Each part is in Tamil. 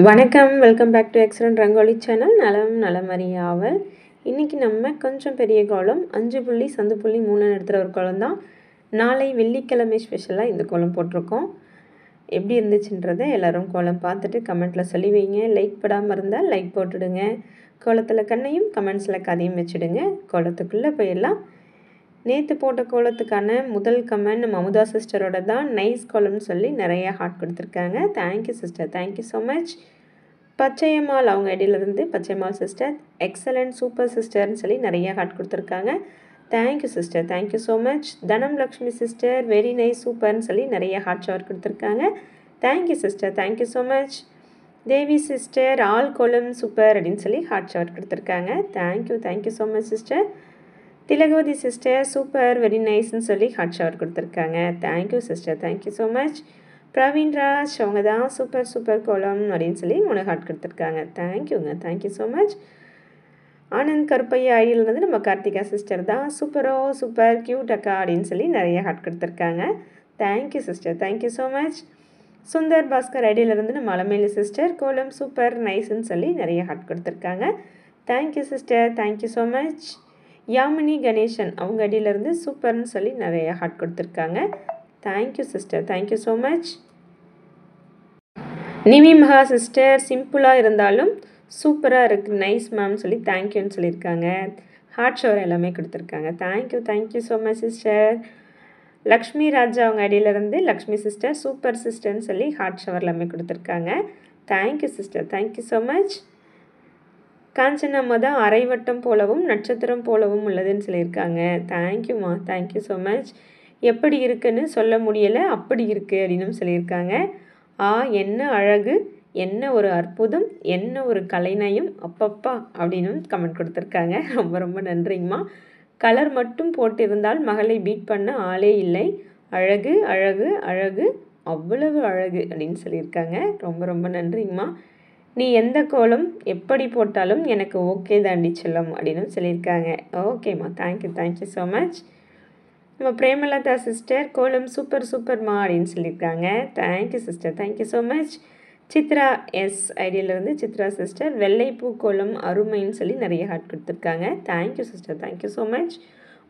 வணக்கம், welcome back to excellent rangoli channel. நலம் நலமறியாவல். இன்றைக்கி நம்ம கொஞ்சம் பெரிய கோலம் 5 புள்ளி சந்து புள்ளி 3 எடுத்துகிற ஒரு கோலம் தான். நாளை வெள்ளிக்கிழமை ஸ்பெஷலாக இந்த கோலம் போட்டிருக்கோம். எப்படி இருந்துச்சுன்றதை எல்லோரும் கோலம் பார்த்துட்டு கமெண்ட்டில் சொல்லி வைங்க. லைக் படாமல் இருந்தால் லைக் போட்டுடுங்க. கோலத்தில் கண்ணையும் கமெண்ட்ஸில் கதையும் வச்சுடுங்க. கோலத்துக்குள்ளே போயிடலாம். நேற்று போட்ட கோலத்துக்கான முதல் கமெண்ட் நம்ம அமுதா சிஸ்டரோட தான். நைஸ் கோலம்னு சொல்லி நிறையா ஹார்ட் கொடுத்துருக்காங்க. Thank you sister, thank you so much. Pachaiyammal அவங்க ஐடியிலேருந்து பச்சையம்மாள் சிஸ்டர் எக்ஸலண்ட் சூப்பர் சிஸ்டர்னு சொல்லி நிறையா ஹார்ட் கொடுத்துருக்காங்க. Thank you sister, thank you so much. Dhanam Lakshmi sister very nice சூப்பர்னு சொல்லி நிறைய ஹார்ட் ஷவர் கொடுத்துருக்காங்க. Thank you sister, thank you so much. Devi sister all கோலம் சூப்பர் அப்படின்னு சொல்லி ஹார்ட் ஷவர் கொடுத்துருக்காங்க. Thank you, thank you so much sister. Thilagavathi sister super very நைஸ்ன்னு சொல்லி ஹார்ட் ஷவர் கொடுத்துருக்காங்க. Thank you sister, thank you so much. Praveenraj அவங்க தான் சூப்பர் சூப்பர் கோலம் அப்படின்னு சொல்லி 3 ஹார்ட் கொடுத்துருக்காங்க. தேங்க்யூங்க, thank you so much. Anand Karuppaiah ஐடியிலேருந்து நம்ம கார்த்திகா சிஸ்டர் தான் சூப்பரோ சூப்பர் க்யூட் அக்கா அப்படின்னு சொல்லி நிறைய ஹார்ட் கொடுத்துருக்காங்க. Thank you sister, thank you so much. Sundar Baskar ஐடியிலேருந்து நம்ம அலமேலு சிஸ்டர் கோலம் சூப்பர் நைஸ்ன்னு சொல்லி நிறைய ஹார்ட் கொடுத்துருக்காங்க. Thank you sister, thank you so much. Yamini Ganesan அவங்க அடியிலேருந்து சூப்பர்னு சொல்லி நிறைய ஹார்ட் கொடுத்துருக்காங்க. Thank you sister, thank you so much. Nivi Maha sister சிம்பிளாக இருந்தாலும் சூப்பராக இருக்குது நைஸ் மேம்னு சொல்லி தேங்க்யூன்னு சொல்லியிருக்காங்க. ஹார்ட் ஷவர் எல்லாமே கொடுத்துருக்காங்க. Thank you, thank you so much sister. Lakshmi Raja அவங்க அடியிலேருந்து லக்ஷ்மி சிஸ்டர் சூப்பர் சிஸ்டர்னு சொல்லி ஹார்ட் ஷவர் எல்லாமே கொடுத்துருக்காங்க. Thank you sister, thank you so much. Kanchanamma தான் அரைவட்டம் போலவும் நட்சத்திரம் போலவும் உள்ளதுன்னு சொல்லியிருக்காங்க. தேங்க்யூம்மா, தேங்க்யூ ஸோ மச். எப்படி இருக்குன்னு சொல்ல முடியலை, அப்படி இருக்குது அப்படின்னு சொல்லியிருக்காங்க. என்ன அழகு, என்ன ஒரு அற்புதம், என்ன ஒரு கலைநயம் அப்பப்பா அப்படின்னு கமெண்ட் கொடுத்துருக்காங்க. ரொம்ப ரொம்ப நன்றிங்கம்மா. கலர் மட்டும் போட்டிருந்தால் மகளை பீட் பண்ண ஆளே இல்லை. அழகு அழகு அழகு அவ்வளவு அழகு அப்படின்னு சொல்லியிருக்காங்க. ரொம்ப ரொம்ப நன்றிங்கம்மா. நீ எந்த கோலம் எப்படி போட்டாலும் எனக்கு ஓகே தாண்டி செல்லம் அப்படின்னு சொல்லியிருக்காங்க. ஓகேம்மா, தேங்க்யூ, தேங்க்யூ ஸோ மச். நம்ம பிரேமலதா சிஸ்டர் கோலம் சூப்பர் சூப்பர்மா அப்படின்னு சொல்லியிருக்காங்க. Thank you sister, thank you so much. Chitra S ஐடியிலேருந்து சித்ரா சிஸ்டர் வெள்ளைப்பூ கோலம் அருமைன்னு சொல்லி நிறைய ஹார்ட் கொடுத்துருக்காங்க. Thank you sister, thank you so much.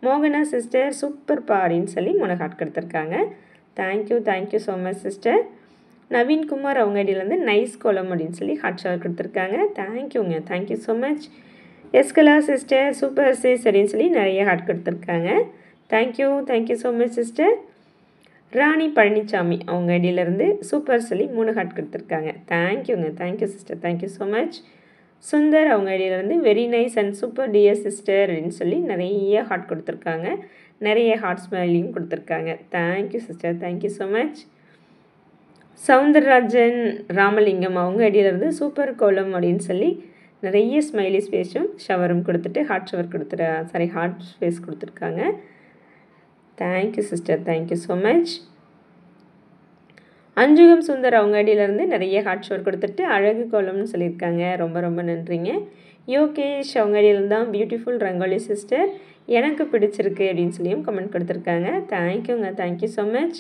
மோகனா சிஸ்டர் சூப்பர்ப்பா அப்படின்னு சொல்லி 3 ஹார்ட் கொடுத்துருக்காங்க. Thank you, thank you so much sister. Naveenkumar அவங்க ஐடியிலேருந்து நைஸ் கோலம் அப்படின்னு சொல்லி ஹார்ட் ஷவர் கொடுத்துருக்காங்க. தேங்க்யூங்க, thank you so much. Eskala sister super sis அப்படின்னு சொல்லி நிறைய ஹார்ட் கொடுத்துருக்காங்க. Thank you, thank you so much sister. Rani Palanisamy அவங்க ஐடியிலேருந்து சூப்பர் சொல்லி 3 ஹார்ட் கொடுத்துருக்காங்க. தேங்க்யூங்க, thank you sister, thank you so much. Sundar அவங்க ஐடியிலேருந்து very nice and super dear sister அப்படின்னு சொல்லி நிறைய ஹார்ட் கொடுத்துருக்காங்க. நிறைய ஹார்ட் ஸ்மைலியும் கொடுத்துருக்காங்க. Thank you sister, thank you so much. Soundararajan Ramalingam அவங்க ஐடியிலேருந்து சூப்பர் கோலம் அப்படின்னு சொல்லி நிறைய ஸ்மைலி ஸ்பேஸும் ஷவரும் கொடுத்துட்டு ஹார்ட் ஷவர் ஹார்ட் ஸ்பேஸ் கொடுத்துருக்காங்க. Thank you sister, thank you so much. Anjugam Sundar அவங்க ஐடியிலேருந்து நிறைய ஹார்ட் ஷவர் கொடுத்துட்டு அழகு கோலம்னு சொல்லியிருக்காங்க. ரொம்ப ரொம்ப நன்றிங்க. யோகேஷ் அவங்க ஐடியிலேருந்து தான் பியூட்டிஃபுல் ரங்கோலி சிஸ்டர் எனக்கு பிடிச்சிருக்கு அப்படின்னு சொல்லியும் கமெண்ட் கொடுத்துருக்காங்க. தேங்க்யூங்க, thank you so much.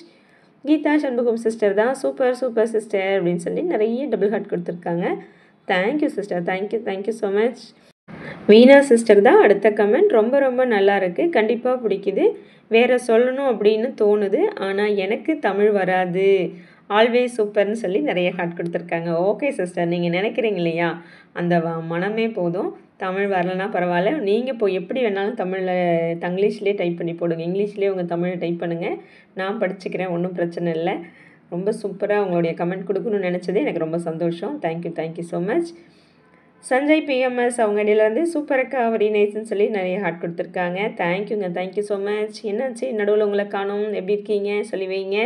Geetha Shanmugam sister தான் சூப்பர் சூப்பர் சிஸ்டர் அப்படின்னு சொல்லி நிறைய டபுள் ஹார்ட் கொடுத்துருக்காங்க. Thank you sister, thank you, thank you so much. Veena sister தான் அடுத்த கமெண்ட் ரொம்ப ரொம்ப நல்லா இருக்குது, கண்டிப்பாக பிடிக்குது, வேறு சொல்லணும் அப்படின்னு தோணுது, ஆனால் எனக்கு தமிழ் வராது, ஆல்வேஸ் சூப்பர்னு சொல்லி நிறைய ஹார்ட் கொடுத்துருக்காங்க. ஓகே சிஸ்டர், நீங்கள் நினைக்கிறீங்க இல்லையா அந்த மனமே போதும். தமிழ் வரலன்னா பரவாயில்ல, நீங்கள் இப்போ எப்படி வேணாலும் தங்கிலீஷ்லேயே டைப் பண்ணி போடுங்க, இங்கிலீஷ்லேயே உங்கள் தமிழை டைப் பண்ணுங்கள், நான் படிச்சுக்கிறேன், ஒன்றும் பிரச்சனை இல்லை. ரொம்ப சூப்பராக உங்களுடைய கமெண்ட் கொடுக்கணும்னு நினச்சதே எனக்கு ரொம்ப சந்தோஷம். Thank you, thank you so much. Sanjay BMS அவங்க இடையிலேருந்து சூப்பரக்கா வெரி நைஸ்ன்னு சொல்லி நிறைய ஹார்ட் கொடுத்துருக்காங்க. தேங்க்யூங்க, தேங்க்யூ ஸோ மச். என்னாச்சு நடுவில் உங்களை காணும், எப்படி இருக்கீங்க சொல்லி வைங்க.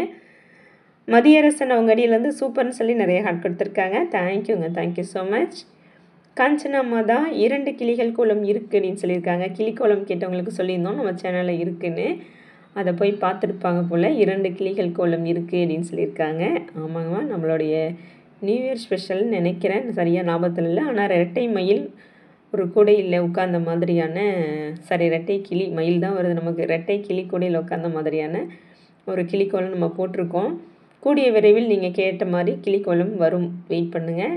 மதியரசன் அவங்க அடியிலேருந்து சூப்பர்னு சொல்லி நிறைய ஹார்ட் கொடுத்துருக்காங்க. தேங்க்யூங்க, தேங்க்யூ ஸோ மச். காஞ்சனம்மா தான் 2 கிளிகள் கோலம் இருக்குது அப்படின்னு சொல்லியிருக்காங்க. கிளி கோலம் கேட்டவங்களுக்கு சொல்லியிருந்தோம் நம்ம சேனலில் இருக்குதுன்னு, அதை போய் பார்த்துருப்பாங்க போல். 2 கிளிகள் கோலம் இருக்குது அப்படின்னு சொல்லியிருக்காங்க. ஆமாங்கம்மா, நம்மளுடைய நியூ இயர் ஸ்பெஷல்னு நினைக்கிறேன், சரியாக ஞாபகத்தில் இல்லை. ஆனால் ரெட்டை மயில் ஒரு கூடையில் உட்கார்ந்த மாதிரியான ரெட்டை கிளி மயில் தான் வருது நமக்கு, ரெட்டை கிளி கூடையில் உட்கார்ந்த மாதிரியான ஒரு கிளிக்கோலம் நம்ம போட்டிருக்கோம். கூடிய விரைவில் நீங்கள் கேட்ட மாதிரி கிளிக்கோலம் வரும், வெயிட் பண்ணுங்கள்.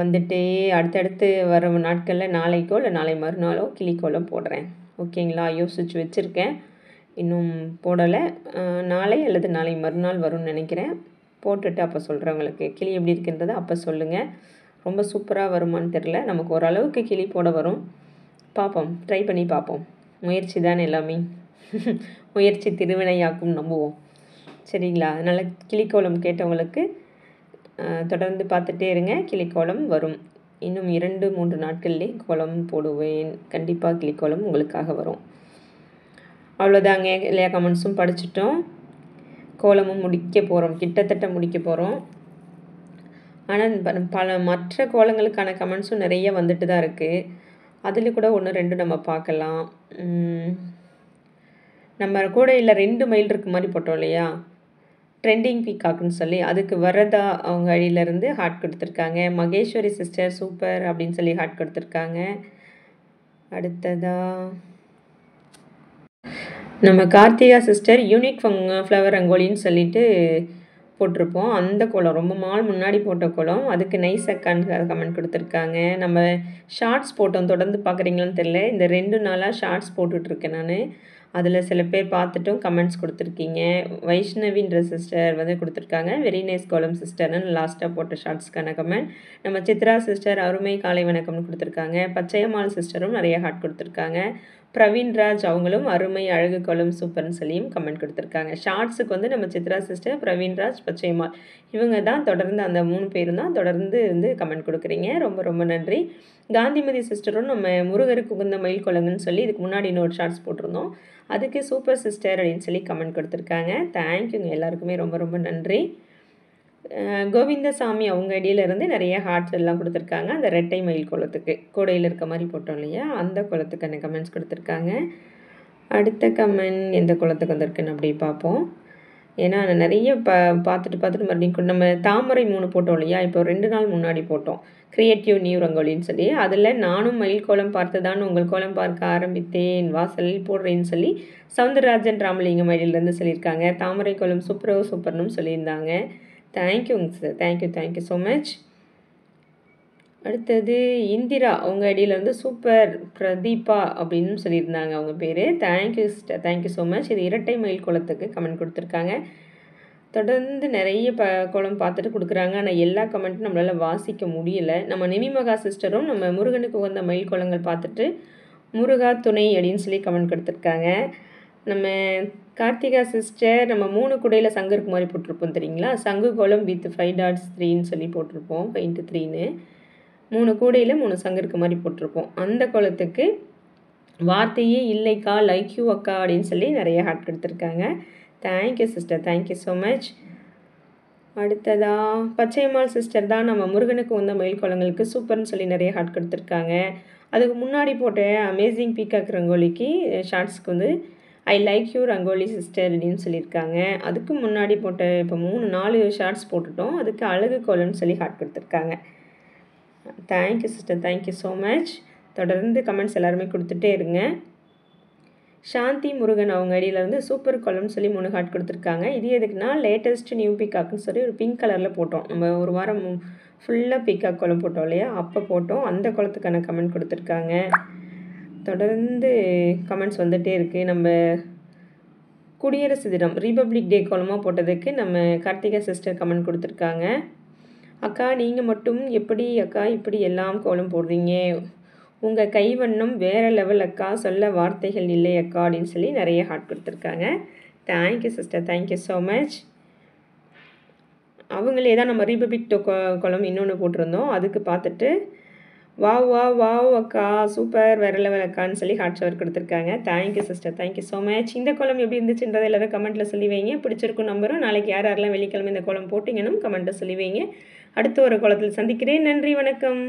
வந்துட்டு அடுத்தடுத்து வர நாட்களில் நாளைக்கோ இல்லை நாளை மறுநாளோ கிளிக்கோலம் போடுறேன். ஓகேங்களா? யோசிச்சு வச்சுருக்கேன். இன்னும் போடலை. நாளை அல்லது நாளை மறுநாள் வரும்னு நினைக்கிறேன். போட்டுட்டு அப்போ சொல்கிறேன் உங்களுக்கு. கிளி எப்படி இருக்குன்றதை அப்போ சொல்லுங்கள். ரொம்ப சூப்பராக வருமானு தெரில. நமக்கு ஓரளவுக்கு கிளி போட வரும். பார்ப்போம், ட்ரை பண்ணி பார்ப்போம். முயற்சி தானே எல்லாமே. முயற்சி திருவினையாக்கும், நம்புவோம். சரிங்களா? அதனால் கிளிக்கோலம் கேட்டவங்களுக்கு தொடர்ந்து பார்த்துட்டே இருங்க. கிளிக்கோலம் வரும். இன்னும் 2-3 நாட்கள்லேயே கோலம் போடுவேன். கண்டிப்பாக கிளிக்கோலம் உங்களுக்காக வரும். அவ்வளோதாங்க. எல்லா கமெண்ட்ஸும் படிச்சிட்டோம். கோலமும் முடிக்க போகிறோம். கிட்டத்தட்ட முடிக்க போகிறோம். ஆனால் பல மற்ற கோலங்களுக்கான கமெண்ட்ஸும் நிறைய வந்துட்டு தான் இருக்குது. அதில் கூட 1-2 நம்ம பார்க்கலாம். நம்ம கூடையில் 2 மயில் இருக்க மாதிரி போட்டோம் இல்லையா? ட்ரெண்டிங் பீகாக்குன்னு சொல்லி, அதுக்கு வரதா அவங்க அடியிலேருந்து ஹார்ட் கொடுத்துருக்காங்க. மகேஸ்வரி சிஸ்டர் சூப்பர் அப்படின்னு சொல்லி ஹார்ட் கொடுத்துருக்காங்க. அடுத்ததாக நம்ம கார்த்திகா சிஸ்டர் யூனிக் ஃப்ளவர் ரங்கோலின்னு சொல்லிட்டு போட்டிருப்போம். அந்த கோலம் ரொம்ப நாள் முன்னாடி போட்ட கோலம். அதுக்கு நைஸ் அக்கான்னு கமெண்ட் கொடுத்துருக்காங்க. நம்ம ஷார்ட்ஸ் போட்டோம். தொடர்ந்து பார்க்குறீங்களான்னு தெரியல. இந்த 2 நாளாக ஷார்ட்ஸ் போட்டுட்ருக்கேன் நான். அதில் சில பேர் பார்த்துட்டும் கமெண்ட்ஸ் கொடுத்துருக்கீங்க. வைஷ்ணவின்ற சிஸ்டர் வந்து கொடுத்துருக்காங்க. வெரி நைஸ் கோலம் சிஸ்டர்னு லாஸ்ட்டாக போட்ட ஷார்ட்ஸ்க்கான கமெண்ட். நம்ம சித்ரா சிஸ்டர் அருமை காலை வணக்கம்னு கொடுத்துருக்காங்க. பச்சையம்மாள் சிஸ்டரும் நிறைய ஹார்ட் கொடுத்துருக்காங்க. பிரவீன்ராஜ் அவங்களும் அருமை அழகு கோலம் சூப்பர்னு சொல்லியும் கமெண்ட் கொடுத்துருக்காங்க. ஷார்ட்ஸுக்கு வந்து நம்ம சித்ரா சிஸ்டர், பிரவீன்ராஜ், பச்சையம்மாள் இவங்க தான் தொடர்ந்து, அந்த 3 பேரும் தான் தொடர்ந்து வந்து கமெண்ட் கொடுக்குறீங்க. ரொம்ப ரொம்ப நன்றி. காந்திமதி சிஸ்டரும் நம்ம முருகருக்கு உகந்த மயில் கோலங்கன்னு சொல்லி இதுக்கு முன்னாடி இன்னொரு ஷார்ட்ஸ் போட்டிருந்தோம். அதுக்கு சூப்பர் சிஸ்டர் அப்படின்னு சொல்லி கமெண்ட் கொடுத்துருக்காங்க. தேங்க்யூங்க எல்லாருக்குமே ரொம்ப ரொம்ப நன்றி. கோவிந்தசாமி அவங்க ஐடியிலேருந்து நிறைய ஹார்ட்ஸ் எல்லாம் கொடுத்துருக்காங்க. அந்த ரெட்டை மயில் கோலத்துக்கு கூடையில் இருக்க மாதிரி போட்டோம் இல்லையா? அந்த கோலத்துக்கான கமெண்ட்ஸ் கொடுத்துருக்காங்க. அடுத்த கமெண்ட் எந்த கோலத்துக்கு வந்திருக்குன்னு அப்படி பார்ப்போம். ஏன்னா நிறைய பார்த்துட்டு மறுபடியும் நம்ம தாமரை 3 போட்டோம் இல்லையா? இப்போ 2 நாள் முன்னாடி போட்டோம். கிரியேட்டிவ் நியூ ரங்கோலின்னு சொல்லி, அதில் நானும் மயில் கோலம் பார்த்து தான் உங்கள் கோலம் பார்க்க ஆரம்பித்தேன், வாசலில் போடுறேன்னு சொல்லி சவுந்தரராஜன் ராமலிங்கம் ஐடியிலேருந்து சொல்லியிருக்காங்க. தாமரை கோலம் சூப்பர்னு சொல்லியிருந்தாங்க. தேங்க்யூங்க சார். Thank you so much. அடுத்தது இந்திரா அவங்க ஐடியிலேருந்து சூப்பர் பிரதீபா அப்படின்னு சொல்லியிருந்தாங்க அவங்க பேர். Thank you sister. Thank you so much. இது இரட்டை மயில் கோலத்துக்கு கமெண்ட் கொடுத்துருக்காங்க. தொடர்ந்து நிறைய கோலம் பார்த்துட்டு கொடுக்குறாங்க. ஆனால் எல்லா கமெண்ட்டும் நம்மளால் வாசிக்க முடியலை. நம்ம நிமிமகா சிஸ்டரும் நம்ம முருகனுக்கு உகந்த மயில் கோலங்கள் பார்த்துட்டு முருகா துணை அப்படின்னு சொல்லி கமெண்ட் கொடுத்துருக்காங்க. நம்ம கார்த்திகா சிஸ்டர் நம்ம 3 குடையில் சங்கு இருக்கு மாதிரி போட்டிருப்போம் தெரியுங்களா? சங்கு கோலம் வித் 5 டாட்ஸ் 3ன்னு சொல்லி போட்டிருப்போம். 5-3ன்னு 3 கூடையில் 3 சங்கு இருக்க மாதிரி போட்டிருப்போம். அந்த கோலத்துக்கு வார்த்தையே இல்லைக்கா, லைக் யூ அக்கா அப்படின்னு சொல்லி நிறைய ஹார்ட் கொடுத்துருக்காங்க. Thank you sister. Thank you so much. அடுத்ததாக பச்சையம்மாள் சிஸ்டர் தான் நம்ம முருகனுக்கு வந்த மயில் கோலங்களுக்கு சூப்பர்னு சொல்லி நிறைய ஹார்ட் கொடுத்துருக்காங்க. அதுக்கு முன்னாடி போட்ட அமேசிங் பீகாக் ரங்கோலிக்கு ஷார்ட்ஸ்க்கு வந்து I like you rangoli sister அப்படின்னு சொல்லியிருக்காங்க. அதுக்கு முன்னாடி போட்ட இப்போ 3-4 ஷார்ட்ஸ் போட்டுட்டோம். அதுக்கு அழகு கோலம்னு சொல்லி ஹார்ட் கொடுத்துருக்காங்க. Thank you sister. Thank you so much. தொடர்ந்து கமெண்ட்ஸ் எல்லாருமே கொடுத்துட்டே இருங்க. சாந்தி முருகன் அவங்க ஐடியிலேருந்து சூப்பர் கோலம்னு சொல்லி 3 ஹார்ட் கொடுத்துருக்காங்க. இது எதுக்குன்னா லேட்டஸ்ட் நியூ பீகாக்னு சொல்லி ஒரு பிங்க் கலரில் போட்டோம். நம்ம ஒரு வாரம் ஃபுல்லாக பீகாக் கோலம் போட்டோம் இல்லையா? அப்போ போட்டோம். அந்த கோலத்துக்கான கமெண்ட் கொடுத்துருக்காங்க. தொடர்ந்து கமெண்ட்ஸ் வந்துகிட்டே இருக்குது. நம்ம குடியரசு தினம் ரிபப்ளிக் டே கோலமாக போட்டதுக்கு நம்ம கார்த்திகா சிஸ்டர் கமெண்ட் கொடுத்துருக்காங்க. அக்கா நீங்கள் மட்டும் எப்படி அக்கா இப்படி எல்லாம் கோலம் போடுறீங்க? உங்கள் கைவண்ணம் வேறு லெவல் அக்கா, சொல்ல வார்த்தைகள் இல்லை அக்கா அப்படின்னு சொல்லி நிறைய ஹார்ட் கொடுத்துருக்காங்க. Thank you sister. Thank you so much. அவங்களே தான் நம்ம ரிபப்ளிக் டே கோலம் இன்னொன்று போட்டிருந்தோம். அதுக்கு பார்த்துட்டு வாவ் அக்கா சூப்பர் வேறு லெவல் அக்கான்னு சொல்லி ஹார்ட் ஷவர் கொடுத்துருக்காங்க. Thank you sister. Thank you so much. இந்த கோலம் எப்படி இருந்துச்சுன்றதை எல்லோரும் கமெண்ட்டில் சொல்லி வைங்க. பிடிச்சிருக்கும் நம்பரும். நாளைக்கு யாரெல்லாம் வெள்ளிக்கிழமை இந்த கோலம் போட்டிங்கன்னு கமெண்ட்டை சொல்லி வைங்க. அடுத்த ஒரு கோலத்தில் சந்திக்கிறேன். நன்றி, வணக்கம்.